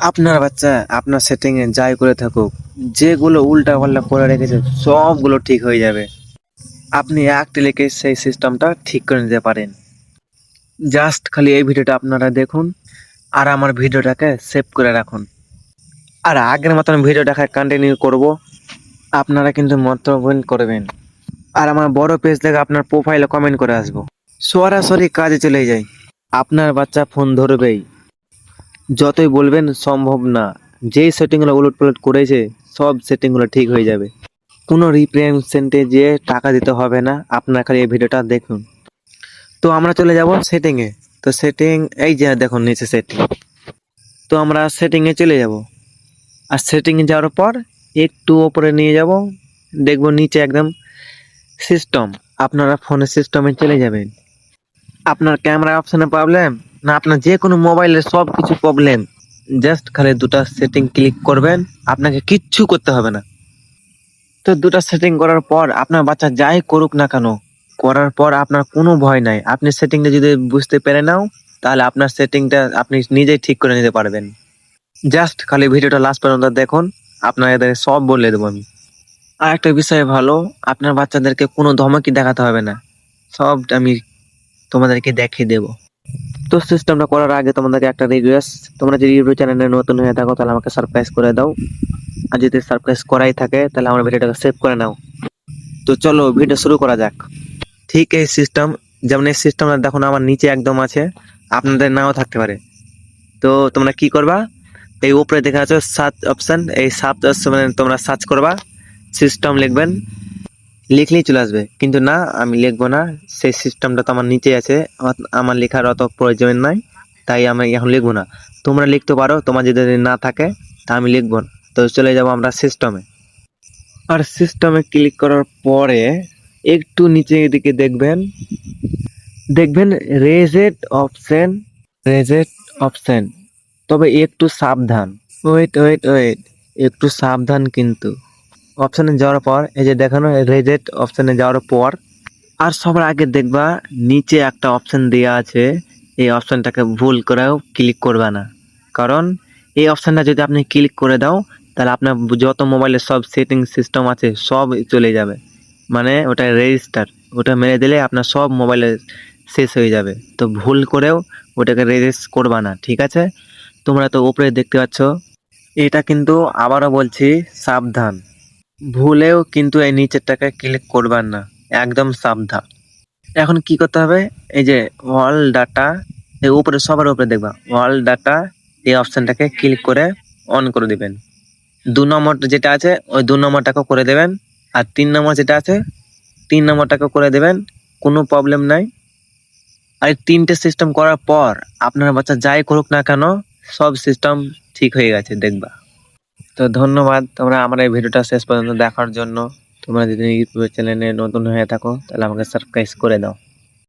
আপনার বাচ্চা আপনার সেটিং এ যাই করে থাকুক, যেগুলো উল্টা পাল্টা করে রেখেছে সবগুলো ঠিক হয়ে যাবে। আপনি এক ক্লিকে সেই সিস্টেমটা ঠিক করে নিতে পারেন। জাস্ট খালি এই ভিডিওটা আপনারা দেখুন আর আমার ভিডিওটাকে সেভ করে রাখুন। আর আগের মতন ভিডিও দেখা কন্টিনিউ করব, আপনারা কিন্তু মন্তব্য করবেন। আর আমার বড় পেজ থেকে আপনার প্রোফাইলে কমেন্ট করে আসবো। সরাসরি কাজে চলে যাই। আপনার বাচ্চা ফোন ধরবেই, যতই বলবেন সম্ভব না। যেই সেটিংগুলো উলটপালট করেছে সব সেটিংগুলো ঠিক হয়ে যাবে। কোনো রিপ্রেজেন্টে যেয়ে টাকা দিতে হবে না, আপনার খালি এই ভিডিওটা দেখুন। তো আমরা চলে যাব সেটিংয়ে। তো সেটিং এই যে দেখুন নিচে সেটিং। তো আমরা সেটিংয়ে চলে যাব। আর সেটিংয়ে যাওয়ার পর একটু ওপরে নিয়ে যাব, দেখব নিচে একদম সিস্টেম। আপনারা ফোনের সিস্টেমে চলে যাবেন। আপনার ক্যামেরা অপশনে প্রবলেম না আপনার যে কোনো মোবাইলের সব কিছু প্রবলেম, জাস্ট খালি দুটা সেটিং ক্লিক করবেন, আপনাকে কিচ্ছু করতে হবে না। তো দুটা সেটিং করার পর আপনার বাচ্চা যাই করুক না কেন, করার পর আপনার কোনো ভয় নাই। আপনি সেটিংটা যদি বুঝতে পেরে নাও, তাহলে আপনার সেটিংটা আপনি নিজেই ঠিক করে নিতে পারবেন। জাস্ট খালি ভিডিওটা লাস্ট পর্যন্ত দেখুন, আপনাদের সব বলে দেবো আমি। আর একটা বিষয় ভালো, আপনার বাচ্চাদেরকে কোনো ধমকি দেখাতে হবে না, সব আমি তোমাদেরকে দেখিয়ে দেবো। তো সিস্টেমটা করার আগে তোমাদেরকে একটা রিকোয়েস্ট, তোমরা যদি ইউটিউব চ্যানেলে নতুন হয়ে থাকো তাহলে আমাকে সাবস্ক্রাইব করে দাও। আর যদি সাবস্ক্রাইব করাই থাকে তাহলে আমার ভিডিওটাকে সেভ করে নাও। তো চলো ভিডিও শুরু করা যাক। ঠিক এই সিস্টেম, যেমন এই সিস্টেমটা দেখুন আমার নিচে একদম আছে, আপনাদের নাও থাকতে পারে। তো তোমরা কি করবা, এই উপরে দেখা আছে সার্চ অপশন, এই সার্চ অপশনে তোমরা সার্চ করবা, সিস্টেম লিখবেন, লিখলেই চলে আসবে। কিন্তু না, আমি লিখবো না, সেই সিস্টেমটা তো আমার নিচে আছে, আমার লেখার অত প্রয়োজন নাই, তাই আমি এখন লিখবো না। তোমরা লিখতে পারো, তোমার যদি না থাকে তা আমি লিখবো না। তো চলে যাব আমরা সিস্টেমে। আর সিস্টেমে ক্লিক করার পরে একটু নিচের দিকে দেখবেন, দেখবেন রেজেট অপশন, রেজেট অপশন। তবে একটু সাবধান, ওয়েট ওয়েট ওয়েট, একটু সাবধান কিন্তু। অপশনে যাওয়ার পর এই যে দেখানো রেজেট অপশনে যাওয়ার পর আর সবার আগে দেখবা নিচে একটা অপশন দেওয়া আছে, এই অপশনটাকে ভুল করেও ক্লিক করবা না। কারণ এই অপশনটা যদি আপনি ক্লিক করে দাও তাহলে আপনার যত মোবাইলের সব সেটিং সিস্টেম আছে সব চলে যাবে। মানে ওটা রেজিস্টার, ওটা মেরে দিলে আপনার সব মোবাইলে শেষ হয়ে যাবে। তো ভুল করেও ওটাকে রেজিস্টার করবা না, ঠিক আছে? তোমরা তো উপরে দেখতে পাচ্ছ, এটা কিন্তু আবারও বলছি সাবধান, ভুলেও কিন্তু এই নিচেরটাকে ক্লিক করবেন না, একদম সাবধান। এখন কি করতে হবে, এই যে অল ডাটা, এই উপরে সবার উপরে দেখবা অল ডাটা, এই অপশনটাকে ক্লিক করে অন করে দিবেন। 2 নম্বর যেটা আছে ওই 2 নম্বরটাকে করে দেবেন। আর 3 নম্বর যেটা আছে 3 নম্বরটাকে করে দেবেন, কোনো প্রবলেম নাই। আর এই 3টে সিস্টেম করার পর আপনার বাচ্চা যাই করুক না কেন সব সিস্টেম ঠিক হয়ে গেছে, দেখবা। তো ধন্যবাদ তোমরা আমার এই ভিডিওটা শেষ পর্যন্ত দেখার জন্য। তোমরা যদি ইউটিউব চ্যানেলে নতুন হয়ে থাকো তাহলে আমাকে সাবস্ক্রাইব করে দাও।